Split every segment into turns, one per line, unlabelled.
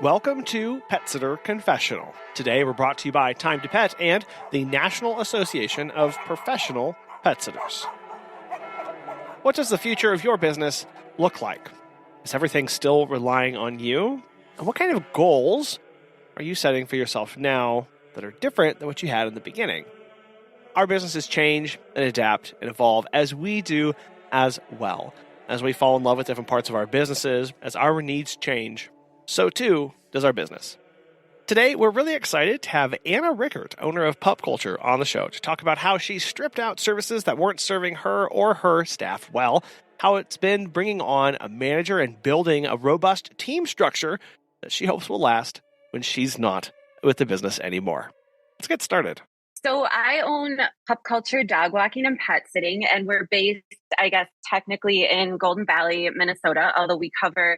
Welcome to Pet Sitter Confessional. Today we're brought to you by Time to Pet and the National Association of Professional Pet Sitters. What does the future of your business look like? Is everything still relying on you? And what kind of goals are you setting for yourself now that are different than what you had in the beginning? Our businesses change and adapt and evolve as we do as well. As we fall in love with different parts of our businesses, as our needs change, so too does our business. Today, we're really excited to have Anna Rickert, owner of Pup Culture, on the show to talk about how she stripped out services that weren't serving her or her staff well, how it's been bringing on a manager and building a robust team structure that she hopes will last when she's not with the business anymore. Let's get started.
So I own Pup Culture Dog Walking and Pet Sitting, and we're based, I guess, technically in Golden Valley, Minnesota, although we cover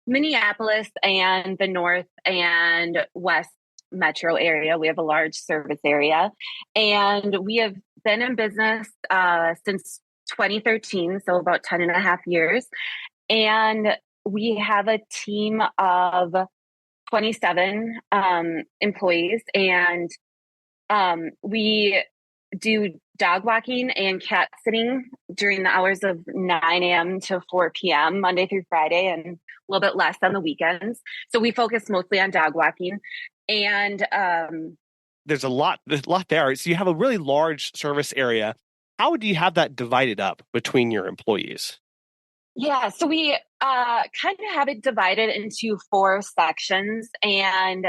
Minneapolis and the North and West metro area. We have a large service area, and we have been in business since 2013, so about 10 and a half years. And we have a team of 27 employees, and we do dog walking and cat sitting during the hours of 9 a.m. to 4 p.m. Monday through Friday, and a little bit less on the weekends. So we focus mostly on dog walking. And
there's a lot there. So you have a really large service area. How do you have that divided up between your employees?
Yeah, so we kind of have it divided into 4 sections, and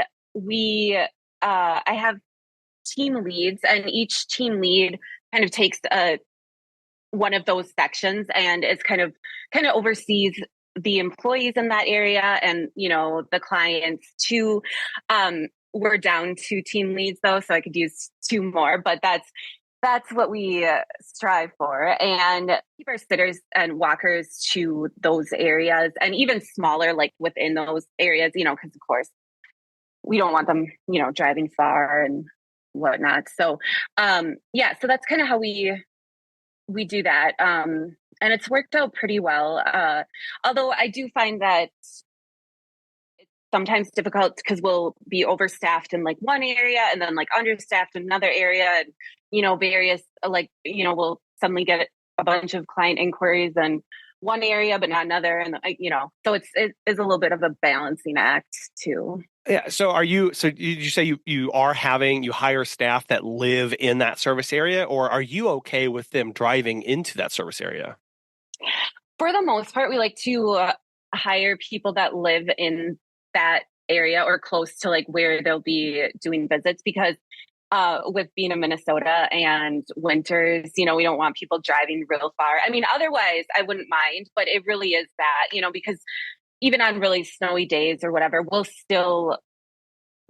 I have team leads, and each team lead kind of takes one of those sections and is kind of oversees the employees in that area and, the clients too. We're down 2 team leads though, so I could use 2 more, but that's what we strive for, and keep our sitters and walkers to those areas, and even smaller, like within those areas, because of course we don't want them, driving far and whatnot. So, so that's kind of how we do that. And it's worked out pretty well. Although I do find that it's sometimes difficult because we'll be overstaffed in like one area and then like understaffed in another area, and, various, we'll suddenly get a bunch of client inquiries in one area, but not another. And, so it is a little bit of a balancing act too.
Yeah. So did you say you hire staff that live in that service area, or are you okay with them driving into that service area?
For the most part, we like to hire people that live in that area or close to like where they'll be doing visits, because with being in Minnesota and winters, we don't want people driving real far. I mean, otherwise I wouldn't mind, but it really is that, because even on really snowy days or whatever, we'll still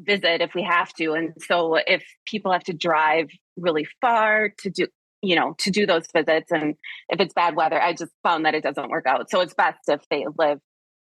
visit if we have to. And so if people have to drive really far to do those visits, and if it's bad weather, I just found that it doesn't work out. So it's best if they live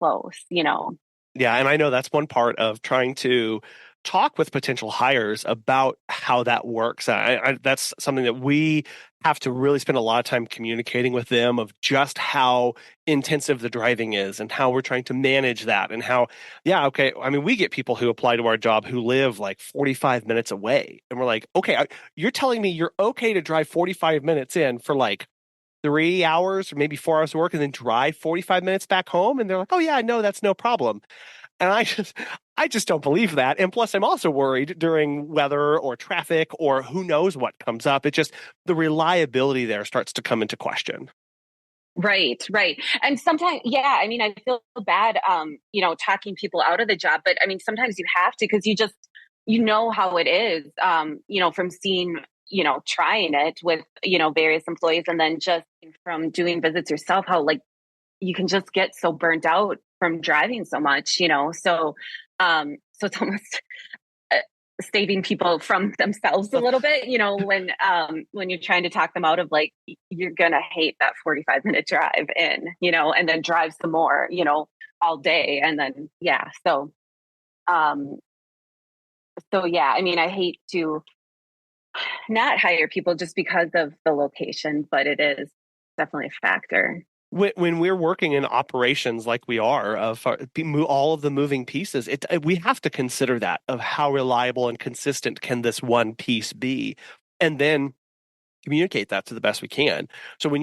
close.
Yeah, and I know that's one part of trying to talk with potential hires about how that works. That's something that we have to really spend a lot of time communicating with them, of just how intensive the driving is and how we're trying to manage that, and how, we get people who apply to our job who live like 45 minutes away, and we're like, okay, you're telling me you're okay to drive 45 minutes in for like 3 hours or maybe 4 hours of work and then drive 45 minutes back home? And they're like, oh yeah, no, that's no problem. And I just don't believe that. And plus, I'm also worried during weather or traffic or who knows what comes up. It just, the reliability there starts to come into question.
Right. And sometimes, I feel bad, talking people out of the job, but I mean, sometimes you have to, because you know how it is, from seeing, trying it with, various employees, and then just from doing visits yourself, how like you can just get so burnt out from driving so much, so it's almost saving people from themselves a little bit, when you're trying to talk them out of like, you're going to hate that 45-minute drive in, and then drive some more, all day. And then, I hate to not hire people just because of the location, but it is definitely a factor.
when we're working in operations like we are of all of the moving pieces, we have to consider that of how reliable and consistent can this one piece be, and then communicate that to the best we can. So when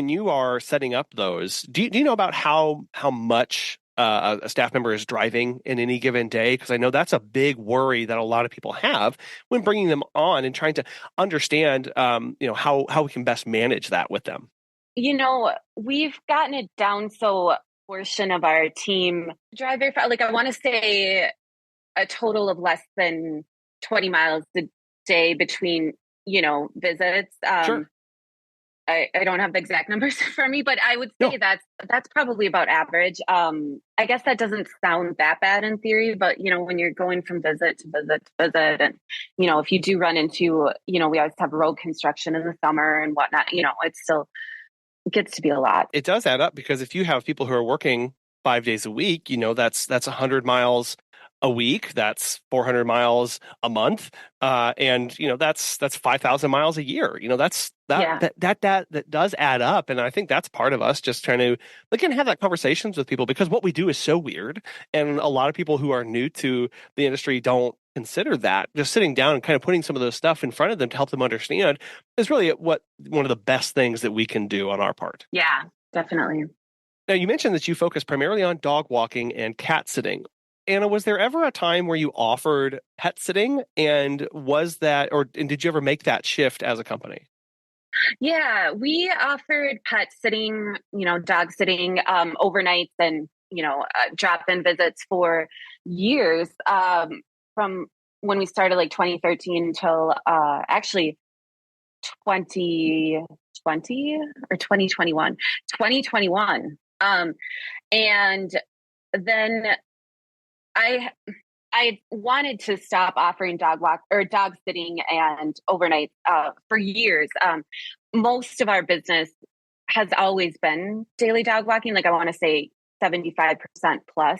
you are setting up those, do you know about how much a staff member is driving in any given day? Because I know that's a big worry that a lot of people have when bringing them on and trying to understand, how we can best manage that with them.
We've gotten it down so a portion of our team drive very far. Like I want to say a total of less than 20 miles a day between, visits.
Sure.
I don't have the exact numbers for me, but I would
No.
say that's probably about average. I guess that doesn't sound that bad in theory, but when you're going from visit to visit to visit, and if you do run into, we always have road construction in the summer and whatnot, it still gets to be a lot.
It does add up, because if you have people who are working 5 days a week, that's 100 miles a week. That's 400 miles a month, and that's 5,000 miles a year.
Yeah.
That does add up, and I think that's part of us just trying to again have that conversations with people, because what we do is so weird, and a lot of people who are new to the industry don't consider that. Just sitting down and kind of putting some of those stuff in front of them to help them understand is really what one of the best things that we can do on our part.
Yeah, definitely.
Now, you mentioned that you focus primarily on dog walking and cat sitting. Anna, was there ever a time where you offered pet sitting? And did you ever make that shift as a company?
Yeah, we offered pet sitting, dog sitting, overnights and, drop-in visits for years, from when we started like 2013 until actually 2020 or 2021, 2021. And then I I wanted to stop offering dog walk or dog sitting and overnight for years. Most of our business has always been daily dog walking. Like I want to say 75% plus.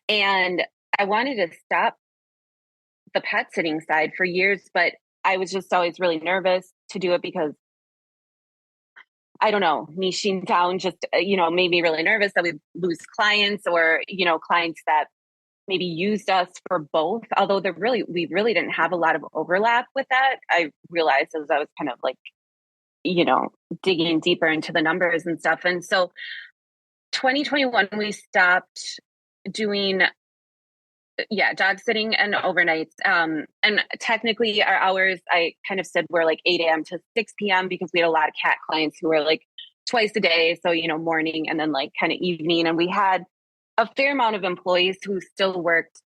And I wanted to stop the pet sitting side for years, but I was just always really nervous to do it because I don't know, niching down just, made me really nervous that we'd lose clients or, clients that maybe used us for both, although we really didn't have a lot of overlap with that. I realized as I was kind of like, digging deeper into the numbers and stuff. And so 2021, we stopped doing, dog sitting and overnights. And technically our hours, I kind of said were like 8 a.m. to 6 p.m. because we had a lot of cat clients who were like twice a day. So, morning and then like kind of evening. And we had a fair amount of employees who still worked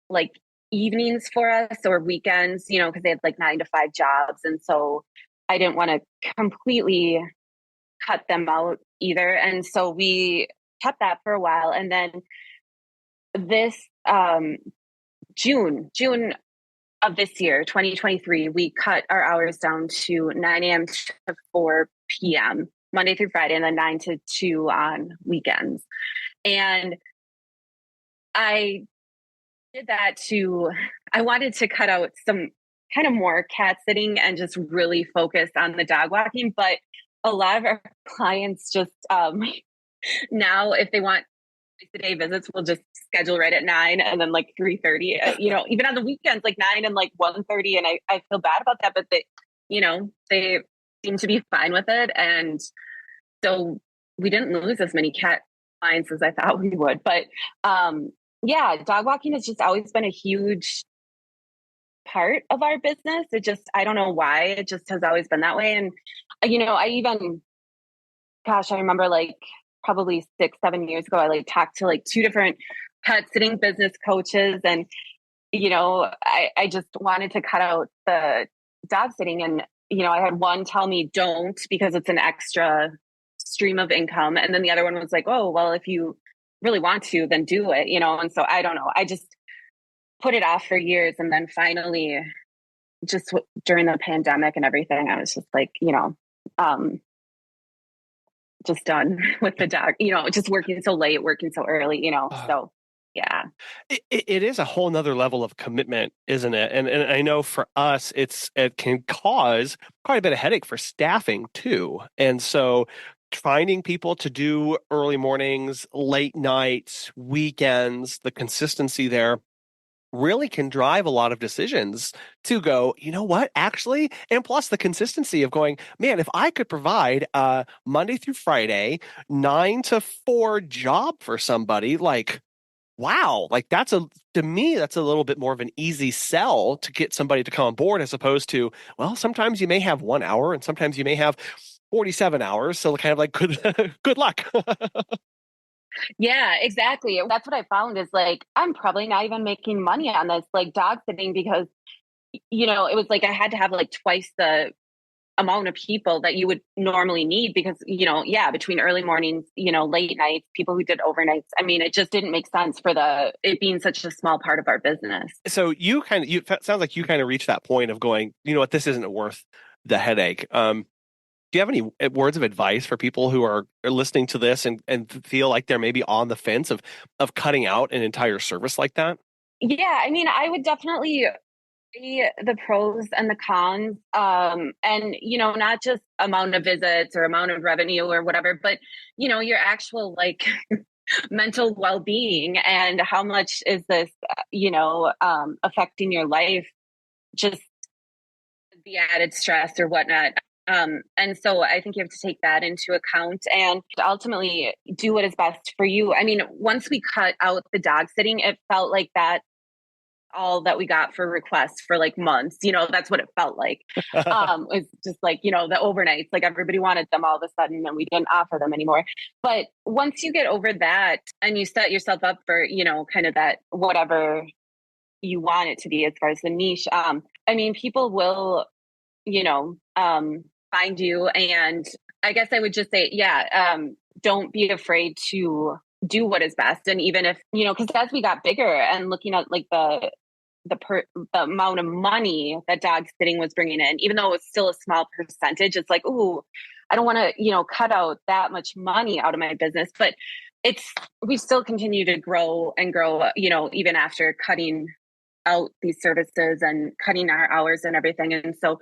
like evenings for us or weekends, because they had like 9 to 5 jobs. And so I didn't want to completely cut them out either. And so we kept that for a while. And then this June of this year, 2023, we cut our hours down to 9 a.m. to 4 p.m. Monday through Friday, and then 9 to 2 on weekends. And I did that I wanted to cut out some kind of more cat sitting and just really focus on the dog walking. But a lot of our clients just now, if they want day visits, we'll just schedule right at 9 and then like 3:30, even on the weekends, like 9 and like 1:30. And I feel bad about that, but they seem to be fine with it. And so we didn't lose as many cat clients as I thought we would. But dog walking has just always been a huge part of our business. I don't know why, it just has always been that way. And, I remember like probably 6-7 years ago, I like talked to like 2 different pet sitting business coaches. And, I just wanted to cut out the dog sitting. And, I had one tell me don't, because it's an extra stream of income. And then the other one was like, oh, well, if you really want to, then do it, And so I don't know. I just put it off for years. And then finally, just during the pandemic and everything, I was just like, just done with the dog, just working so late, working so early, so yeah.
It is a whole nother level of commitment, isn't it? And I know for us, it can cause quite a bit of headache for staffing too. And so finding people to do early mornings, late nights, weekends, the consistency there really can drive a lot of decisions to go, you know what, actually, and plus the consistency of going, man, if I could provide a Monday through Friday, 9 to 4 job for somebody, like, wow, like to me, that's a little bit more of an easy sell to get somebody to come on board as opposed to, well, sometimes you may have 1 hour and sometimes you may have 47 hours. So kind of like good luck.
Yeah, exactly. That's what I found is like, I'm probably not even making money on this like dog sitting because, it was like I had to have like twice the amount of people that you would normally need because, yeah, between early mornings, late nights, people who did overnights. I mean, it just didn't make sense for it being such a small part of our business.
So it sounds like you kind of reached that point of going, you know what, this isn't worth the headache. Do you have any words of advice for people who are listening to this and feel like they're maybe on the fence of cutting out an entire service like that?
Yeah, I mean, I would definitely weigh the pros and the cons, and not just amount of visits or amount of revenue or whatever, but your actual like mental well-being and how much is this, affecting your life, just the added stress or whatnot. And so I think you have to take that into account and ultimately do what is best for you. I mean, once we cut out the dog sitting, it felt like that all that we got for requests for like months. That's what it felt like. It's just like, the overnights, like everybody wanted them all of a sudden and we didn't offer them anymore. But once you get over that and you set yourself up for, kind of that whatever you want it to be as far as the niche, I mean, people will, find you. And I guess I would just say, yeah, don't be afraid to do what is best. And even if, because as we got bigger and looking at like the amount of money that dog sitting was bringing in, even though it was still a small percentage, it's like, ooh, I don't want to, cut out that much money out of my business. But we still continue to grow and grow, even after cutting out these services and cutting our hours and everything. And so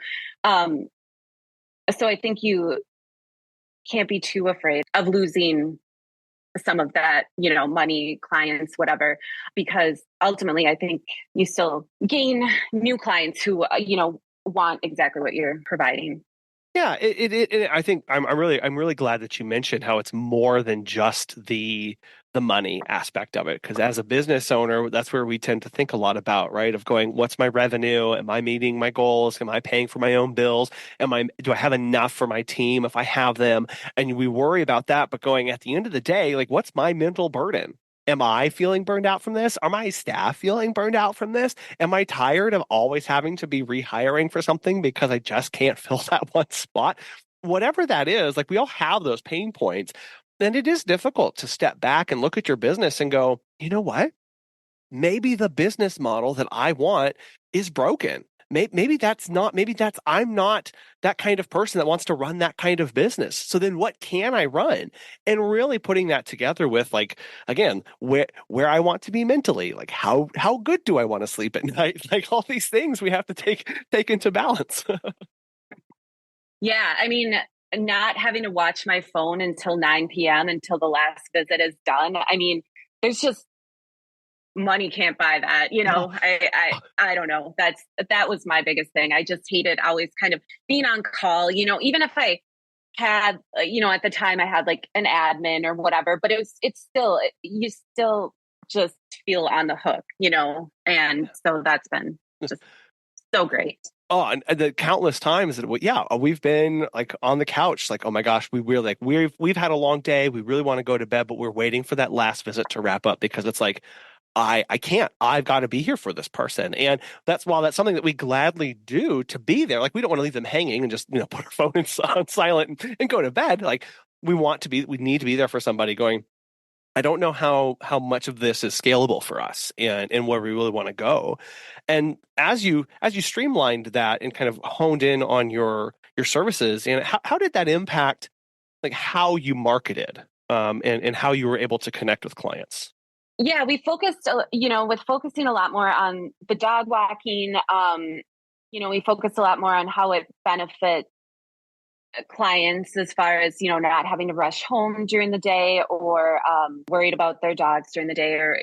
I think you can't be too afraid of losing some of that, money, clients, whatever, because ultimately I think you still gain new clients who, want exactly what you're providing.
Yeah, I think I'm really glad that you mentioned how it's more than just the money aspect of it. Because as a business owner, that's where we tend to think a lot about, right? Of going, what's my revenue? Am I meeting my goals? Am I paying for my own bills? Do I have enough for my team if I have them? And we worry about that, but going at the end of the day, like, what's my mental burden? Am I feeling burned out from this? Are my staff feeling burned out from this? Am I tired of always having to be rehiring for something because I just can't fill that one spot? Whatever that is, like we all have those pain points. And it is difficult to step back and look at your business and go, you know what? Maybe the business model that I want is broken. I'm not that kind of person that wants to run that kind of business. So then what can I run? And really putting that together with like, again, where I want to be mentally, like how good do I want to sleep at night? Like all these things we have to take into balance.
Yeah. I mean, not having to watch my phone until 9 p.m. until the last visit is done. I mean, there's just money can't buy that.
No.
I don't know. That was my biggest thing. I just hated always kind of being on call, even if I had, at the time I had like an admin or whatever, but you still just feel on the hook, and so that's been just so great.
Oh, and the countless times that we've been like on the couch, like, oh my gosh, we've had a long day. We really want to go to bed, but we're waiting for that last visit to wrap up because it's like, I can't. I've got to be here for this person. And while that's something that we gladly do to be there. Like we don't want to leave them hanging and just, put our phone on silent and go to bed. Like we need to be there for somebody going, I don't know how much of this is scalable for us and where we really want to go. And as you streamlined that and kind of honed in on your services, and how did that impact like how you marketed and how you were able to connect with clients?
Yeah, we focused, with focusing a lot more on the dog walking. We focused a lot more on how it benefits clients as far as, not having to rush home during the day or worried about their dogs during the day. Or,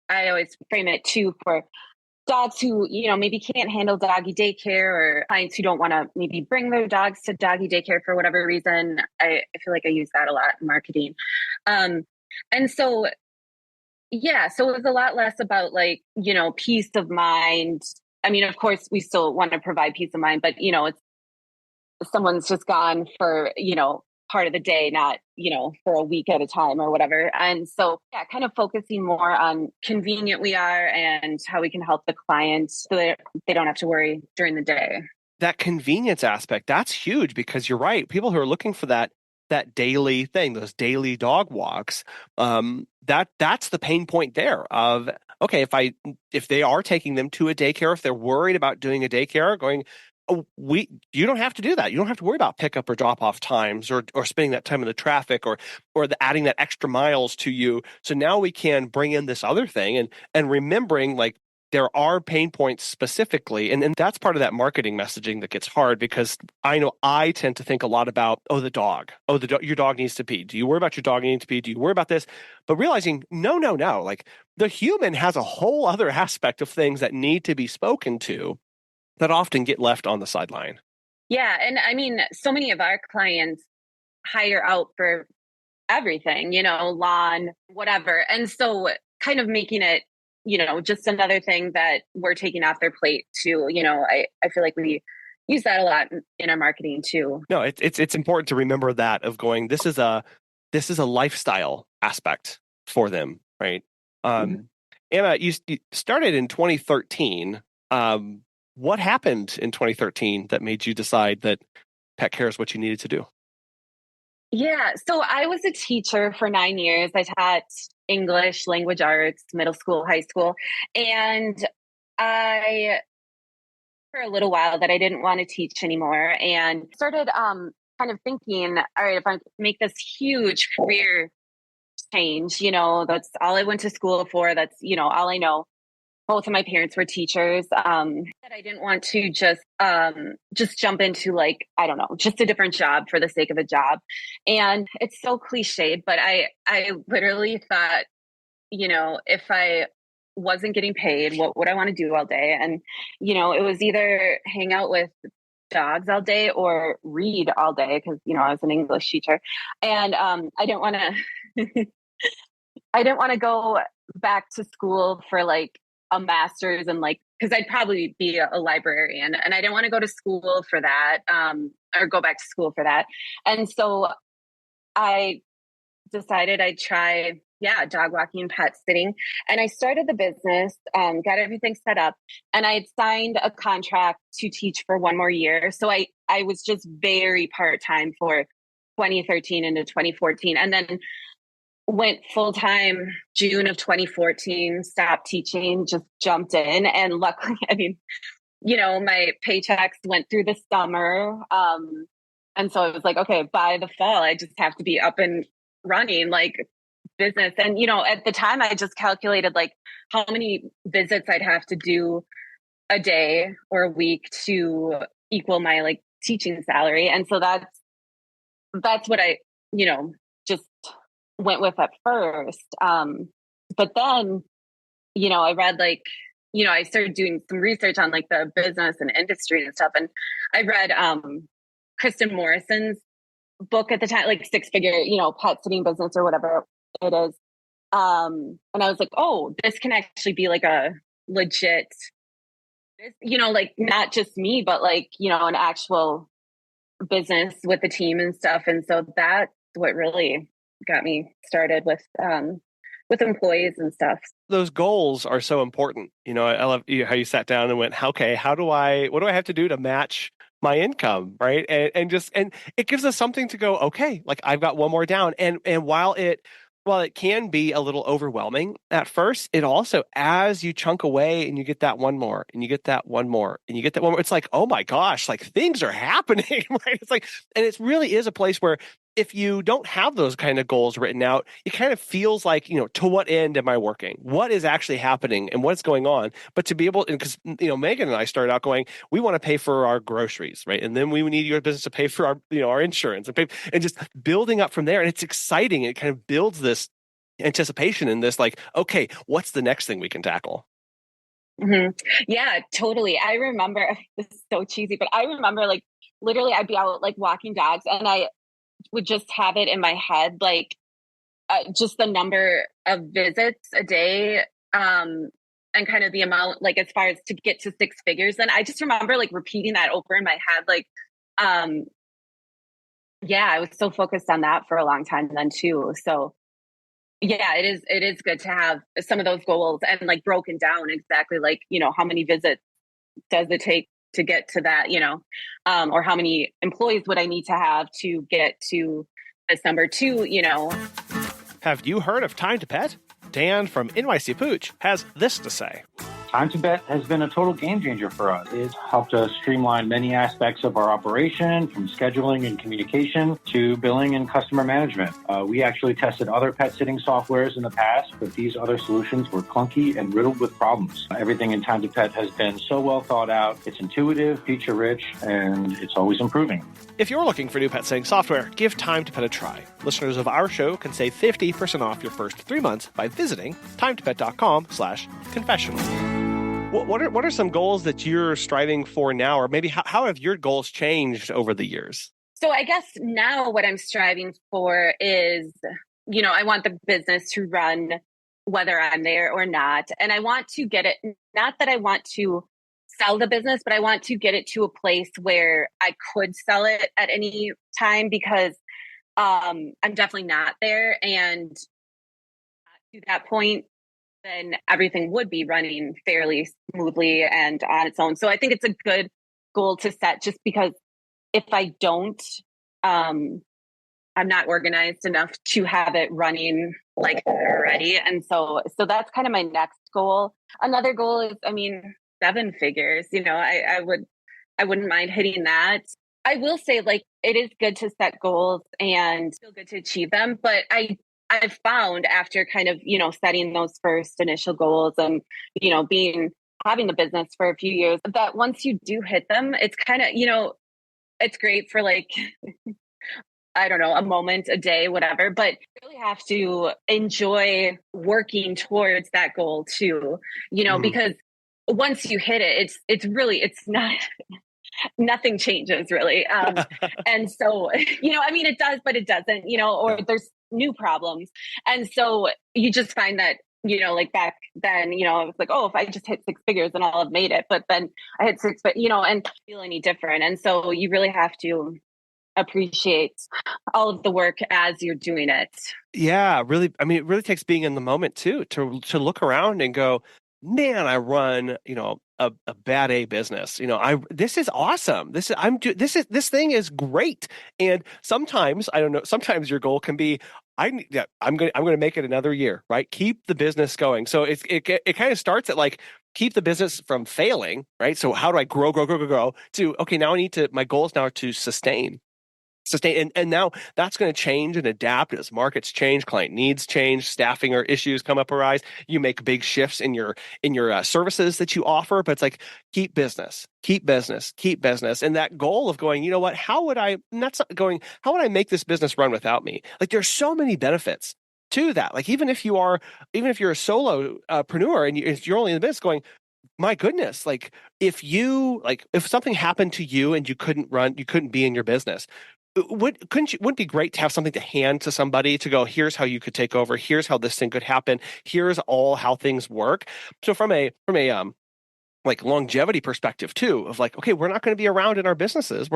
I always frame it too for dogs who, maybe can't handle doggy daycare, or clients who don't want to maybe bring their dogs to doggy daycare for whatever reason. I feel like I use that a lot in marketing. And so, yeah, so it was a lot less about like, peace of mind. I mean, of course, we still want to provide peace of mind, but, it's someone's just gone for, part of the day, not, for a week at a time or whatever. And so, yeah, kind of focusing more on convenient we are and how we can help the client so that they don't have to worry during the day.
That convenience aspect, that's huge, because you're right. People who are looking for that daily thing, those daily dog walks, that's the pain point there of, okay, if they are taking them to a daycare, if they're worried about doing a daycare, going, oh, you don't have to do that. You don't have to worry about pickup or drop off times, or spending that time in the traffic, or adding that extra miles to you. So now we can bring in this other thing, and remembering, like, there are pain points specifically. And that's part of that marketing messaging that gets hard, because I know I tend to think a lot about, the dog. Your dog needs to pee. Do you worry about your dog needing to pee? Do you worry about this? But realizing, no. Like, the human has a whole other aspect of things that need to be spoken to that often get left on the sideline.
Yeah. And I mean, so many of our clients hire out for everything, lawn, whatever. And so kind of making it, just another thing that we're taking off their plate too. I feel like we use that a lot in our marketing too.
No, it's important to remember that, of going, this is a lifestyle aspect for them, right? Anna, you started in 2013. What happened in 2013 that made you decide that pet care is what you needed to do?
Yeah. So I was a teacher for 9 years. I taught English, language arts, middle school, high school. And I, for a little while, that I didn't want to teach anymore, and started kind of thinking, all right, if I make this huge career change, that's all I went to school for. That's, all I know. Both of my parents were teachers. That I didn't want to just jump into, like, I don't know, just a different job for the sake of a job. And it's so cliched, but I literally thought, if I wasn't getting paid, what would I want to do all day? And, it was either hang out with dogs all day or read all day, because, I was an English teacher. And I didn't want to I didn't want to go back to school for like a master's, and like, because I'd probably be a librarian, and I didn't want to go to school for that, or go back to school for that. And so I decided I'd try, dog walking, pet sitting. And I started the business, got everything set up, and I had signed a contract to teach for one more year. So I was just very part-time for 2013 into 2014. And then went full-time June of 2014, stopped teaching, just jumped in. And luckily, I mean, my paychecks went through the summer. And so I was like, okay, by the fall, I just have to be up and running, like, business. And, at the time I just calculated like how many visits I'd have to do a day or a week to equal my like teaching salary. And so that's what I, just went with at first. But then, I read like, I started doing some research on like the business and industry and stuff. And I read Kristen Morrison's book at the time, like Six Figure, pet sitting business or whatever it is. And I was like, oh, this can actually be like a legit, like not just me, but like, an actual business with the team and stuff. And so that's what really got me started with employees and stuff.
Those goals are so important. I love how you sat down and went, okay, what do I have to do to match my income, right? And it gives us something to go, okay, like, I've got one more down. And while it can be a little overwhelming at first, it also, as you chunk away and you get that one more, and you get that one more, and you get that one more, it's like, oh my gosh, like, things are happening, right? It's like, and it really is a place where if you don't have those kind of goals written out, it kind of feels like, to what end am I working? What is actually happening and what's going on? But to be able, because, Megan and I started out going, we want to pay for our groceries, right? And then we need your business to pay for our insurance and just building up from there. And it's exciting. It kind of builds this anticipation in this, like, okay, what's the next thing we can tackle?
Mm-hmm. Yeah, totally. I remember, this is so cheesy, but I remember like literally I'd be out like walking dogs and I would just have it in my head, like just the number of visits a day, and kind of the amount, like as far as to get to six figures. And I just remember like repeating that over in my head, like, yeah, I was so focused on that for a long time then too. So yeah, it is good to have some of those goals and like broken down exactly, like, how many visits does it take to get to that, or how many employees would I need to have to get to this number two.
Have you heard of Time to Pet? Dan from NYC Pooch has this to say.
Time to Bet has been a total game changer for us. It's helped us streamline many aspects of our operation, from scheduling and communication to billing and customer management. We actually tested other pet sitting softwares in the past, but these other solutions were clunky and riddled with problems. Everything in Time to Pet has been so well thought out. It's intuitive, feature-rich, and it's always improving.
If you're looking for new pet sitting software, give Time to Pet a try. Listeners of our show can save 50% off your first 3 months by visiting timetopet.com/confessional. What are some goals that you're striving for now, or maybe how have your goals changed over the years?
So I guess now what I'm striving for is, I want the business to run whether I'm there or not. And I want to get it, not that I want to sell the business, but I want to get it to a place where I could sell it at any time, because I'm definitely not there. And to that point, then everything would be running fairly smoothly and on its own. So I think it's a good goal to set, just because if I don't, I'm not organized enough to have it running like already. And so that's kind of my next goal. Another goal is, 7 figures, I wouldn't mind hitting that. I will say, like, it is good to set goals and feel good to achieve them, but I've found after kind of, setting those first initial goals and, having the business for a few years, that once you do hit them, it's kind of, it's great for like, I don't know, a moment, a day, whatever, but you really have to enjoy working towards that goal too, because once you hit it, it's not, nothing changes really. And so, it does, but it doesn't, or there's new problems. And so you just find that, like back then, it was like, oh, if I just hit 6 figures, then I'll have made it. But then I hit 6, but, and feel any different. And so you really have to appreciate all of the work as you're doing it.
Yeah, really. It really takes being in the moment too, to look around and go, man, I run, a bad A business. This is awesome. This thing is great. And sometimes, I don't know, sometimes your goal can be, I'm going to make it another year, right? Keep the business going. So it kind of starts at like, keep the business from failing, right? So how do I grow to, okay, now my goal is now to sustain. And now that's going to change and adapt as markets change, client needs change, staffing or issues arise. You make big shifts in your services that you offer, but it's like keep business, and that goal of going, how would I make this business run without me? Like there's so many benefits to that. Like even if you're a solopreneur and you're only in the business going, my goodness, like if something happened to you and you couldn't be in your business, wouldn't it be great to have something to hand to somebody to go, here's how you could take over, here's how this thing could happen, here's all how things work. So from a like longevity perspective too, of like, okay, we're not going to be around in our businesses.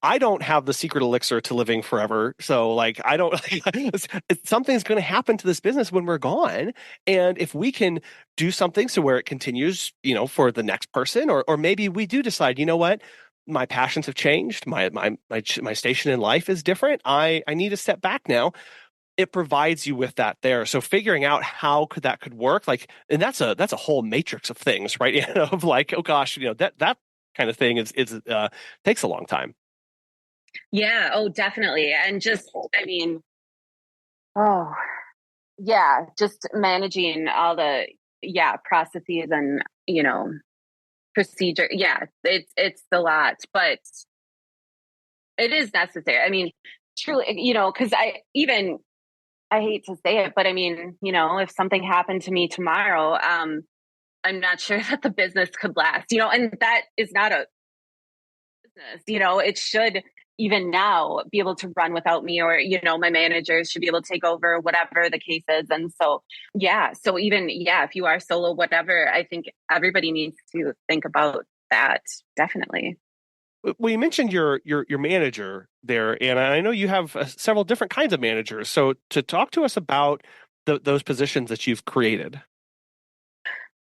I don't have the secret elixir to living forever. So like, I don't, something's going to happen to this business when we're gone. And if we can do something so where it continues, for the next person, or maybe we do decide, what, my passions have changed. My station in life is different. I need to step back now. It provides you with that there. So figuring out how that could work, like, and that's a whole matrix of things, right? Of like, oh gosh, that kind of thing is takes a long time.
Yeah. Oh, definitely. And just, I mean, oh, yeah, just managing all the, yeah, processes and, procedure. Yeah, it's a lot, but it is necessary. I mean, truly, because I hate to say it, but I mean, if something happened to me tomorrow, I'm not sure that the business could last, and that is not a business, it should even now be able to run without me, or, my managers should be able to take over whatever the case is. And so, yeah. So even, yeah, if you are solo, whatever, I think everybody needs to think about that. Definitely.
Well, you mentioned your manager there, and I know you have several different kinds of managers. So to talk to us about those positions that you've created.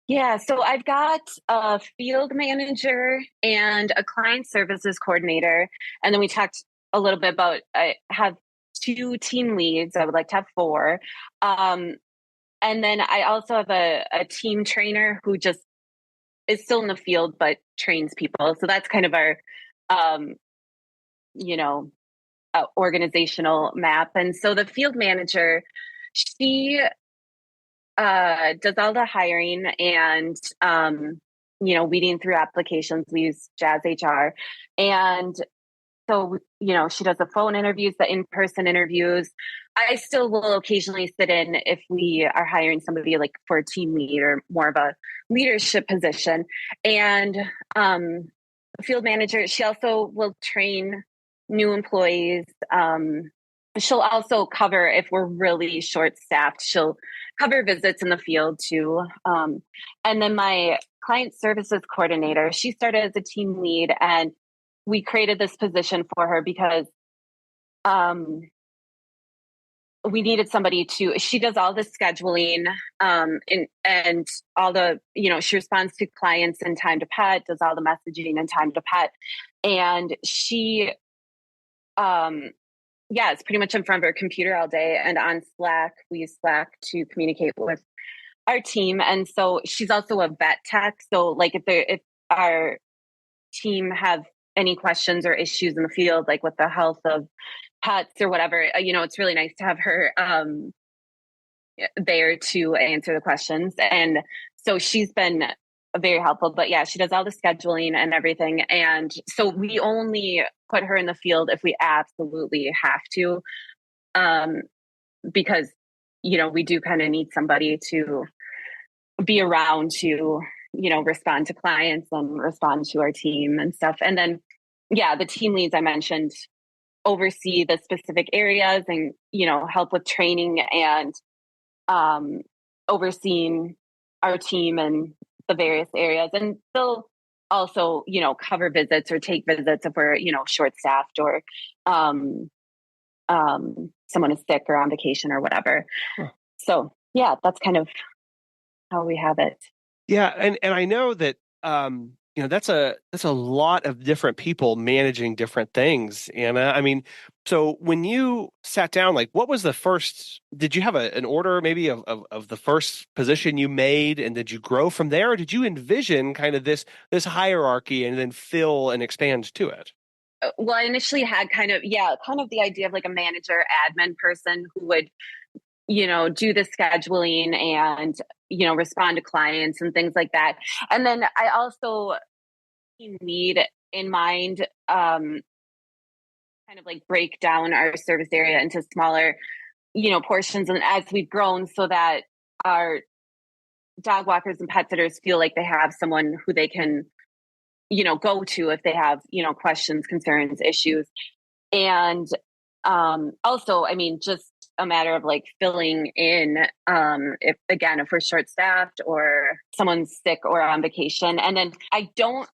Yeah, so I've got a field manager and a client services coordinator. And then we talked a little bit about I have two team leads. I would like to have four. Um, and then I also have a team trainer who just is still in the field but trains people. So that's kind of our um, you know, organizational map. And so the field manager, she does all the hiring and weeding through applications. We use Jazz HR, and so she does the phone interviews, the in-person interviews. I still will occasionally sit in if we are hiring somebody like for a team lead or more of a leadership position. And field manager, she also will train new employees. She'll also cover if we're really short staffed. She'll cover visits in the field too. And then my client services coordinator, she started as a team lead, and we created this position for her because we needed somebody to. She does all the scheduling, and all the she responds to clients in Time to Pet, does all the messaging in Time to Pet, and she yeah, it's pretty much in front of her computer all day and on Slack. We use Slack to communicate with our team. And so she's also a vet tech. So like if our team have any questions or issues in the field, like with the health of pets or whatever, it's really nice to have her there to answer the questions. And so she's been very helpful. But yeah, she does all the scheduling and everything. And so we only put her in the field if we absolutely have to, because we do kind of need somebody to be around to respond to clients and respond to our team and stuff. And then yeah, the team leads I mentioned oversee the specific areas and help with training and overseeing our team and the various areas. And they'll also cover visits or take visits if we're short staffed or someone is sick or on vacation or whatever. Huh. So yeah, that's kind of how we have it.
Yeah, and I know that that's a lot of different people managing different things. And I mean, so when you sat down, like, what was the first? Did you have an order maybe of the first position you made, and did you grow from there, or did you envision kind of this hierarchy and then fill and expand to it?
Well, I initially had kind of the idea of like a manager admin person who would do the scheduling and respond to clients and things like that. And then I also need in mind kind of like break down our service area into smaller portions, and as we've grown, so that our dog walkers and pet sitters feel like they have someone who they can go to if they have questions, concerns, issues. And also, I mean, just a matter of like filling in if we're short staffed or someone's sick or on vacation. And then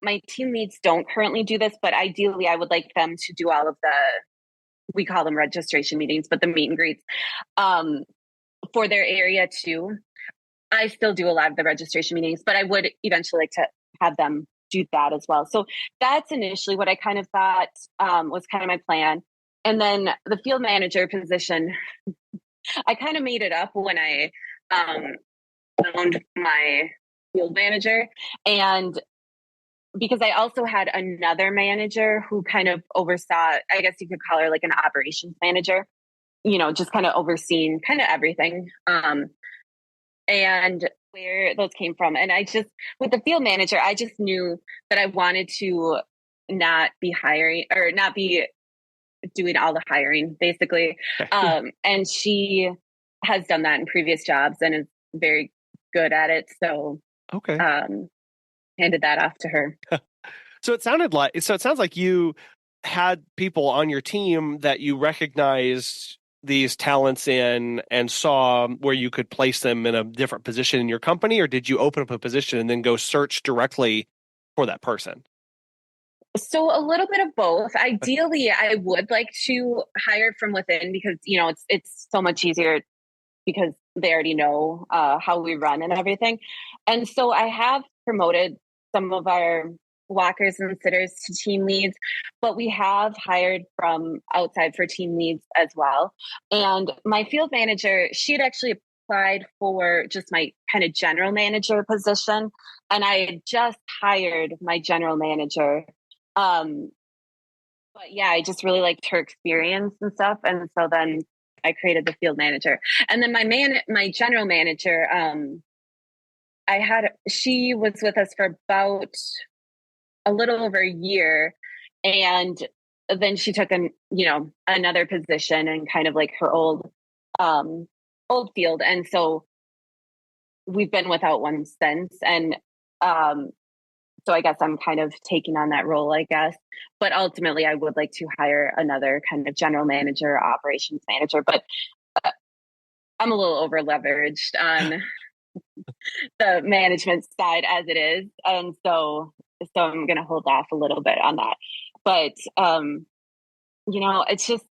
my team leads don't currently do this, but ideally I would like them to do all of we call them registration meetings, but the meet and greets for their area too. I still do a lot of the registration meetings, but I would eventually like to have them do that as well. So that's initially what I kind of thought was kind of my plan. And then the field manager position, I kind of made it up when I found my field manager. And because I also had another manager who kind of oversaw, I guess you could call her like an operations manager, just kind of overseeing kind of everything. And where those came from. And with the field manager, I just knew that I wanted to not be hiring or not be doing all the hiring, basically. And she has done that in previous jobs and is very good at it. So, handed that off to her.
So it sounds like you had people on your team that you recognized these talents in and saw where you could place them in a different position in your company, or did you open up a position and then go search directly for that person?
So a little bit of both. Ideally, I would like to hire from within because, it's so much easier because they already know how we run and everything. And so I have promoted some of our walkers and sitters to team leads, but we have hired from outside for team leads as well. And my field manager, she had actually applied for just my kind of general manager position. And I had just hired my general manager. But yeah, I just really liked her experience and stuff. And so then I created the field manager. And then my general manager, she was with us for about a little over a year. And then she took another position and kind of like her old field. And so we've been without one since. And, so I guess I'm kind of taking on that role, I guess. But ultimately, I would like to hire another kind of general manager, operations manager. But I'm a little over leveraged on the management side as it is. And so I'm going to hold off a little bit on that. But, it's just,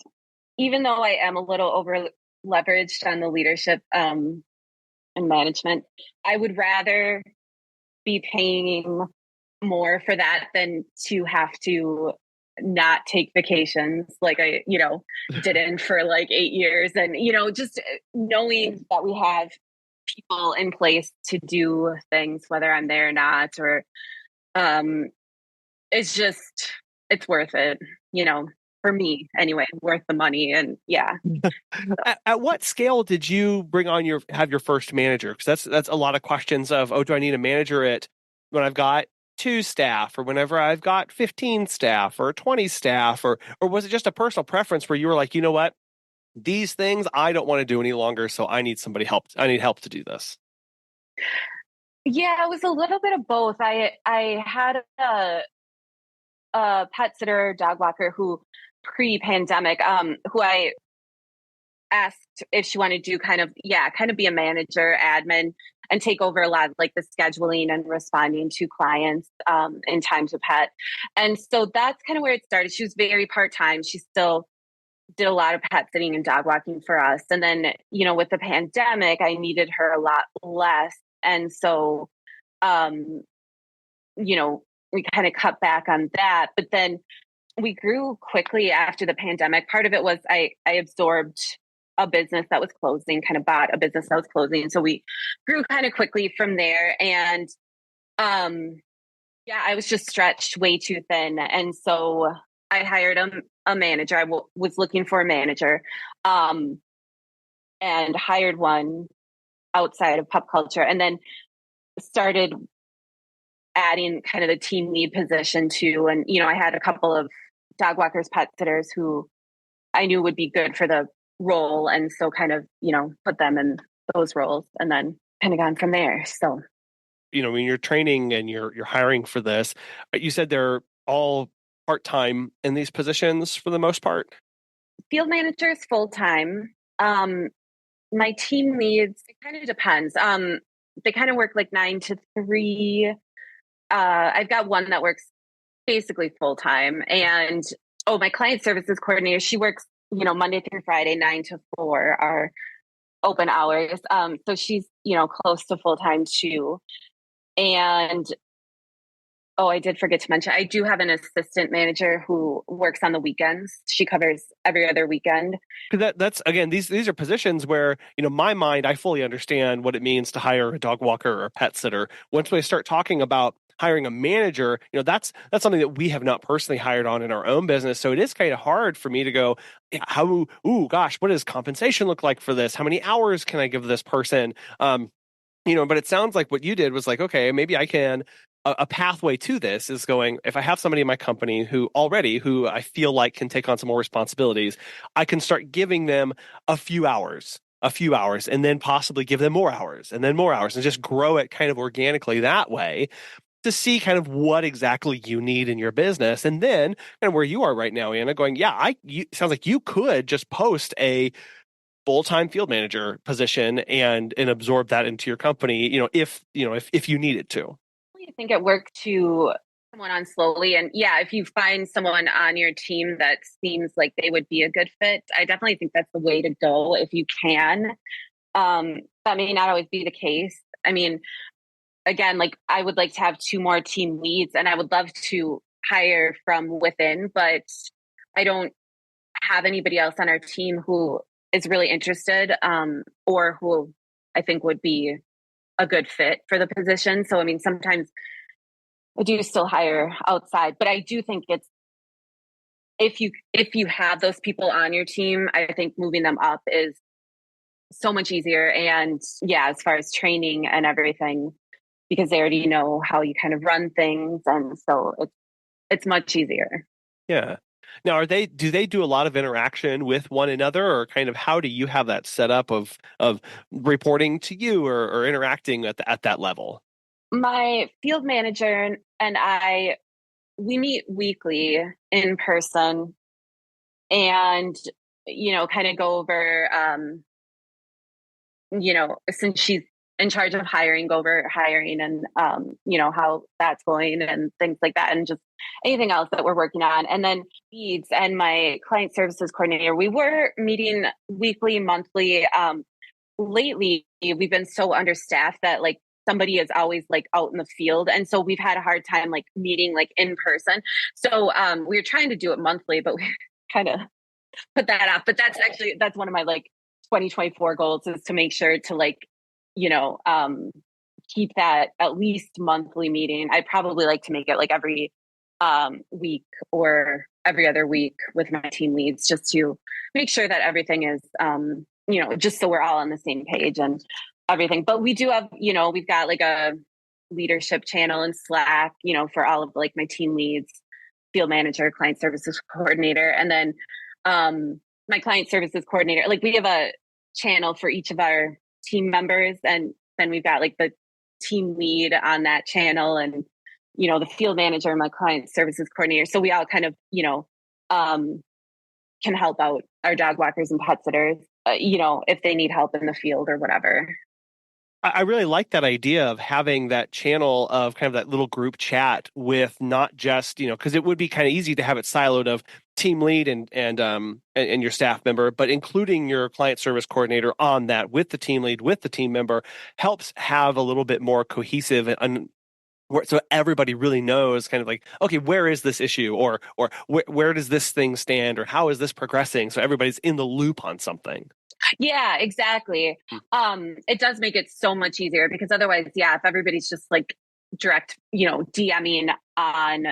even though I am a little over leveraged on the leadership and management, I would rather be paying more for that than to have to not take vacations like I, didn't for like 8 years. And, just knowing that we have people in place to do things, whether I'm there or not, or it's worth it, for me anyway, worth the money. And yeah.
At what scale did you have your first manager? Because that's a lot of questions of, do I need a manager when I've got 2 staff, or whenever I've got 15 staff or 20 staff, or was it just a personal preference where you were like, you know what, these things I don't want to do any longer, so I need I need help to do this?
Yeah, it was a little bit of both. I had a pet sitter, dog walker who pre-pandemic, who I asked if she wanted to kind of be a manager, admin, and take over a lot of like the scheduling and responding to clients in time to pet. And so that's kind of where it started. She was very part-time. She still did a lot of pet sitting and dog walking for us. And then, with the pandemic, I needed her a lot less. And so, we kind of cut back on that. But then we grew quickly after the pandemic. Part of it was I absorbed a business that was closing, kind of bought a business that was closing. So we grew kind of quickly from there. And I was just stretched way too thin. And so I hired a manager. I was looking for a manager and hired one outside of pup culture, and then started adding kind of the team lead position too. And, I had a couple of dog walkers, pet sitters who I knew would be good for the role. And so kind of, put them in those roles and then kind of gone from there. So,
when you're training and you're hiring for this, you said they're all part-time in these positions for the most part?
Field managers full-time. My team leads, it kind of depends. They kind of work like 9 to 3. I've got one that works basically full-time. And my client services coordinator, she works, Monday through Friday, 9 to 4 are open hours. So she's, close to full-time too. And Oh, I did forget to mention, I do have an assistant manager who works on the weekends. She covers every other weekend.
Because that's again, these are positions where, my mind, I fully understand what it means to hire a dog walker or a pet sitter. Once we start talking about hiring a manager, that's something that we have not personally hired on in our own business. So it is kind of hard for me to go, what does compensation look like for this? How many hours can I give this person? But it sounds like what you did was like, okay, maybe I can. A pathway to this is going, if I have somebody in my company who I feel like can take on some more responsibilities, I can start giving them a few hours, and then possibly give them more hours and then more hours, and just grow it kind of organically that way to see kind of what exactly you need in your business. And then kind of where you are right now, Anna, going, sounds like you could just post a full-time field manager position and absorb that into your company, if you needed to.
I think it worked to someone on slowly. And yeah, if you find someone on your team that seems like they would be a good fit, I definitely think that's the way to go if you can. That may not always be the case. I mean, again, like I would like to have 2 more team leads, and I would love to hire from within, but I don't have anybody else on our team who is really interested, or who I think would be a good fit for the position. So, I mean, sometimes I do still hire outside, but I do think it's, if you have those people on your team, I think moving them up is so much easier. And yeah, as far as training and everything, because they already know how you kind of run things. And so it's much easier.
Yeah. Now, do they do a lot of interaction with one another, or kind of how do you have that set up of reporting to you or interacting at that level?
My field manager and I, we meet weekly in person, and kind of go over, since she's in charge of hiring, go over hiring and how that's going and things like that, and just anything else that we're working on. And then leads and my client services coordinator, we were meeting weekly, monthly. Lately we've been so understaffed that like somebody is always like out in the field, and so we've had a hard time like meeting like in person. So we were trying to do it monthly, but we kind of put that off. But that's one of my like 2024 goals, is to make sure to like keep that at least monthly meeting. I'd probably like to make it like every week or every other week with my team leads, just to make sure that everything is just so we're all on the same page and everything. But we do have, we've got like a leadership channel in Slack, for all of like my team leads, field manager, client services coordinator, and then my client services coordinator. Like we have a channel for each of our team members, and then we've got like the team lead on that channel, and the field manager and my client services coordinator. So we all kind of can help out our dog walkers and pet sitters, if they need help in the field or whatever.
I really like that idea of having that channel of kind of that little group chat with not just, because it would be kind of easy to have it siloed of team lead and your staff member, but including your client service coordinator on that with the team lead, with the team member, helps have a little bit more cohesive and so everybody really knows kind of like, okay, where is this issue, or where does this thing stand, or how is this progressing? So everybody's in the loop on something.
Yeah, exactly. It does make it so much easier, because otherwise, if everybody's just like direct, DMing on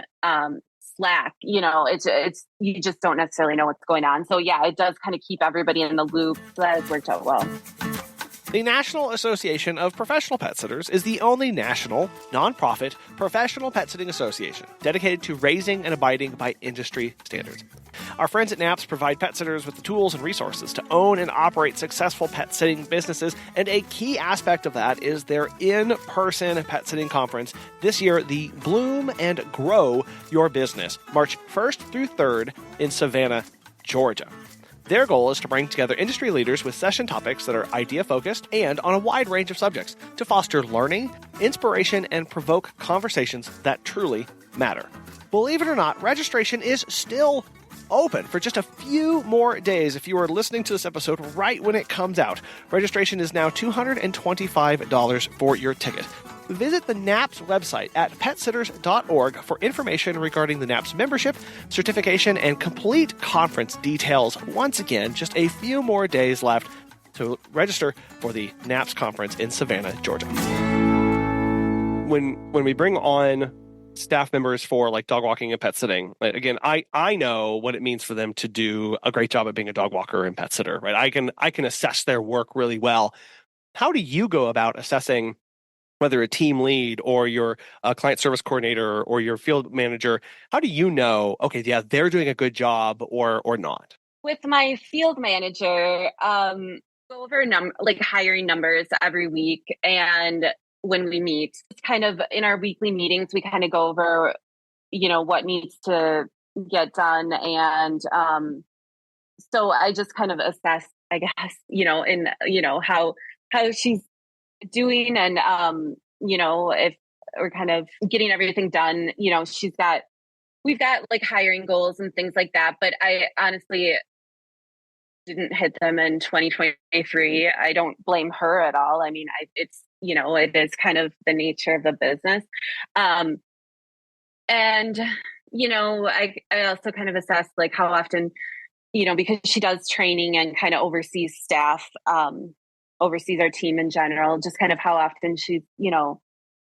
Slack, it's you just don't necessarily know what's going on. So yeah, it does kind of keep everybody in the loop. So that has worked out well.
The National Association of Professional Pet Sitters is the only national, nonprofit, professional pet sitting association dedicated to raising and abiding by industry standards. Our friends at NAPS provide pet sitters with the tools and resources to own and operate successful pet sitting businesses, and a key aspect of that is their in-person pet sitting conference. This year, the Bloom and Grow Your Business, March 1st through 3rd in Savannah, Georgia. Their goal is to bring together industry leaders with session topics that are idea-focused and on a wide range of subjects to foster learning, inspiration, and provoke conversations that truly matter. Believe it or not, registration is still open for just a few more days. If you are listening to this episode right when it comes out, registration is now $225 for your ticket. Visit the NAPS website at petsitters.org for information regarding the NAPS membership, certification, and complete conference details. Once again, just a few more days left to register for the NAPS conference in Savannah, Georgia. When we bring on staff members for like dog walking and pet sitting, right, again, I know what it means for them to do a great job at being a dog walker and pet sitter, right? I can assess their work really well. How do you go about assessing whether a team lead or your client service coordinator or your field manager? How do you know, okay, yeah, they're doing a good job or not?
With my field manager, go over hiring numbers every week, and when we meet, it's kind of in our weekly meetings, we kind of go over, what needs to get done, and so I just kind of assess, I guess, how she's doing, and if we're kind of getting everything done. We've got like hiring goals and things like that, but I honestly didn't hit them in 2023. I don't blame her at all. I mean, it is kind of the nature of the business. And, I also kind of assess like how often, because she does training and kind of oversees staff, oversees our team in general, just kind of how often she's,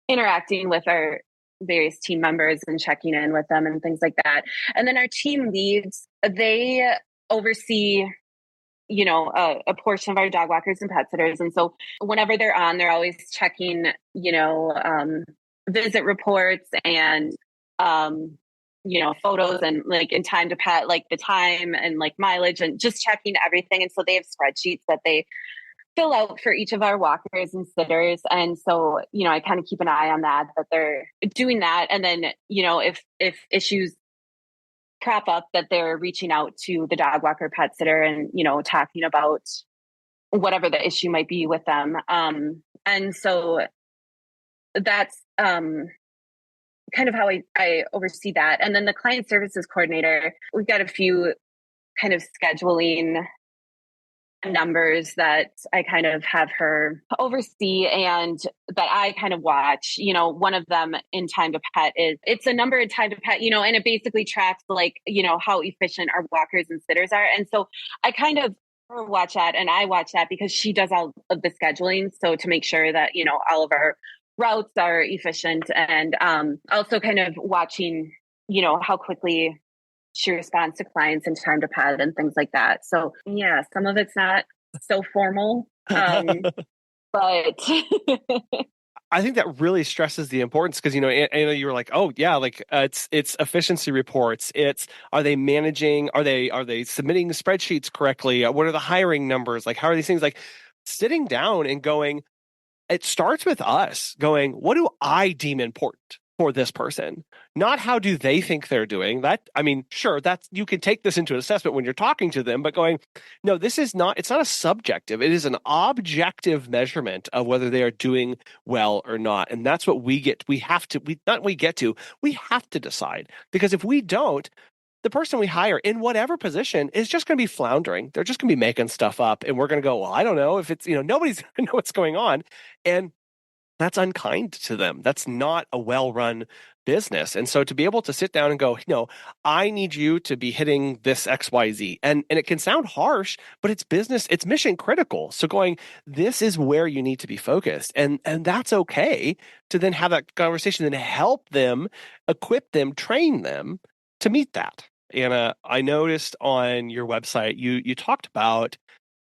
interacting with our various team members and checking in with them and things like that. And then our team leads, they oversee a portion of our dog walkers and pet sitters. And so whenever they're on, they're always checking, visit reports and, photos and like in time to pet, like the time and like mileage and just checking everything. And so they have spreadsheets that they fill out for each of our walkers and sitters. And so, I kind of keep an eye on that they're doing that. And then, if issues crop up, that they're reaching out to the dog walker pet sitter and, talking about whatever the issue might be with them. And so that's kind of how I oversee that. And then the client services coordinator, we've got a few kind of scheduling numbers that I kind of have her oversee and that I kind of watch. One of them in time to pet it's a number in time to pet, and it basically tracks like, how efficient our walkers and sitters are. And so I kind of watch that, and I watch that because she does all of the scheduling. So to make sure that, all of our routes are efficient, and also kind of watching, how quickly she responds to clients in time to pet and things like that. So yeah, some of it's not so formal, but
I think that really stresses the importance because, you were like, oh yeah, like it's efficiency reports. Are they managing? Are they submitting spreadsheets correctly? What are the hiring numbers? Like, how are these things? Like sitting down and going, it starts with us going, what do I deem important for this person? Not how do they think they're doing that. I mean, sure, you can take this into assessment when you're talking to them, but going, no, it's not a subjective. It is an objective measurement of whether they are doing well or not. And that's what we have to decide, because if we don't, the person we hire in whatever position is just going to be floundering. They're just going to be making stuff up. And we're going to go, well, I don't know if it's, nobody's going to know what's going on. And that's unkind to them. That's not a well-run business. And so to be able to sit down and go, I need you to be hitting this XYZ. And it can sound harsh, but it's business, it's mission critical. So going, this is where you need to be focused. And that's okay to then have that conversation and help them, equip them, train them to meet that. And I noticed on your website, you talked about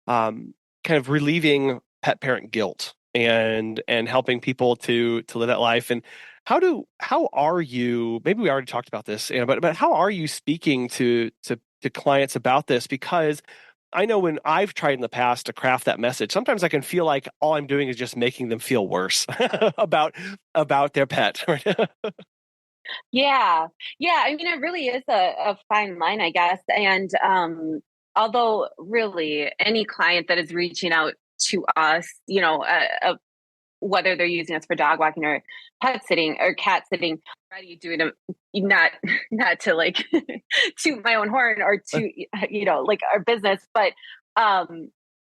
kind of relieving pet parent guilt and helping people to live that life. And how are you, maybe we already talked about this, but how are you speaking to clients about this? Because I know when I've tried in the past to craft that message, sometimes I can feel like all I'm doing is just making them feel worse about their pet.
Yeah. I mean, it really is a fine line, I guess. And although really any client that is reaching out to us, whether they're using us for dog walking or pet sitting or cat sitting, already doing them, not to like toot my own horn or to, like our business, but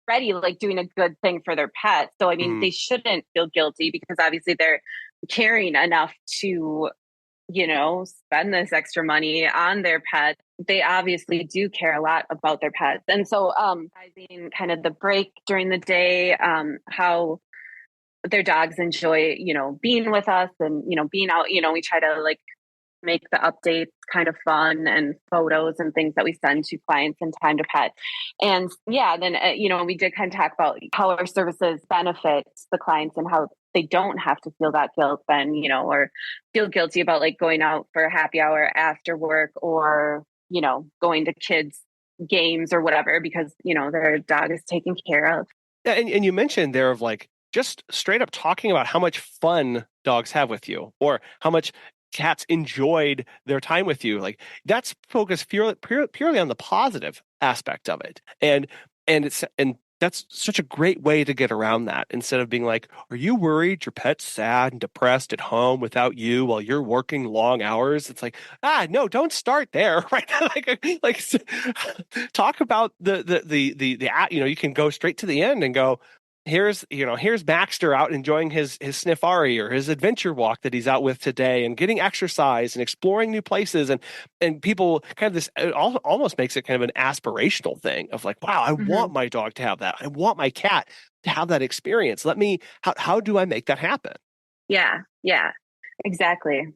already like doing a good thing for their pet. So, I mean, they shouldn't feel guilty because obviously they're caring enough to, spend this extra money on their pet. They obviously do care a lot about their pets. And so, kind of the break during the day, how their dogs enjoy, being with us and, being out, we try to like make the updates kind of fun and photos and things that we send to clients in Time to Pet. And yeah, then, we did kind of talk about how our services benefit the clients and how they don't have to feel that guilt then, or feel guilty about like going out for a happy hour after work or, going to kids games or whatever, because, their dog is taken care of.
Yeah, and you mentioned there of like just straight up talking about how much fun dogs have with you or how much cats enjoyed their time with you. Like that's focused purely on the positive aspect of it. And that's such a great way to get around that instead of being like, are you worried your pet's sad and depressed at home without you while you're working long hours? It's like, no, don't start there. Right. like talk about the you can go straight to the end and go, here's Baxter out enjoying his safari or his adventure walk that he's out with today and getting exercise and exploring new places and people kind of this, it almost makes it kind of an aspirational thing of like, wow, I want my dog to have that. I want my cat to have that experience. How do I make that happen?
Yeah, exactly.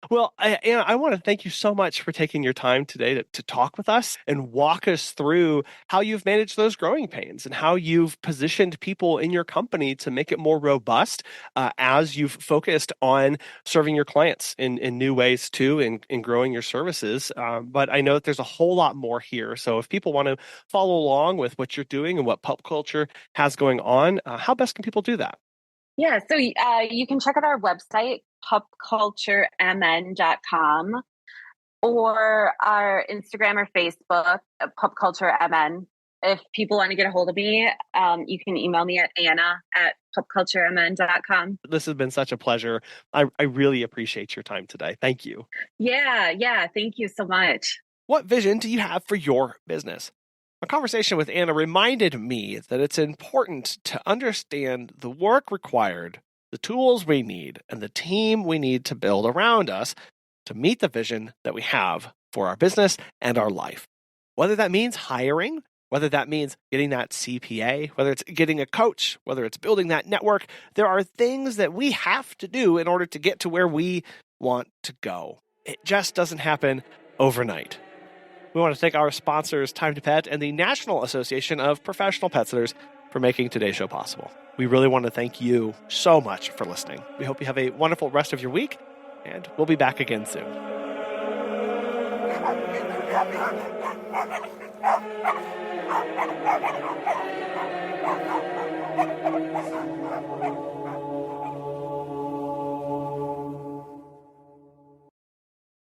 Well, I want to thank you so much for taking your time today to talk with us and walk us through how you've managed those growing pains and how you've positioned people in your company to make it more robust as you've focused on serving your clients in new ways too, in growing your services. But I know that there's a whole lot more here. So if people want to follow along with what you're doing and what Pup Culture has going on, how best can people do that?
Yeah, so you can check out our website, pupculturemn.com, or our Instagram or Facebook, pupculturemn. If people want to get a hold of me, you can email me at anna@pupculturemn.com.
This has been such a pleasure. I really appreciate your time today. Thank you.
Yeah. Thank you so much.
What vision do you have for your business? A conversation with Anna reminded me that it's important to understand the work required, the tools we need, and the team we need to build around us to meet the vision that we have for our business and our life. Whether that means hiring, whether that means getting that CPA, whether it's getting a coach, whether it's building that network, there are things that we have to do in order to get to where we want to go. It just doesn't happen overnight. We want to thank our sponsors, Time to Pet and the National Association of Professional Pet Sitters, for making today's show possible. We really want to thank you so much for listening. We hope you have a wonderful rest of your week, and we'll be back again soon.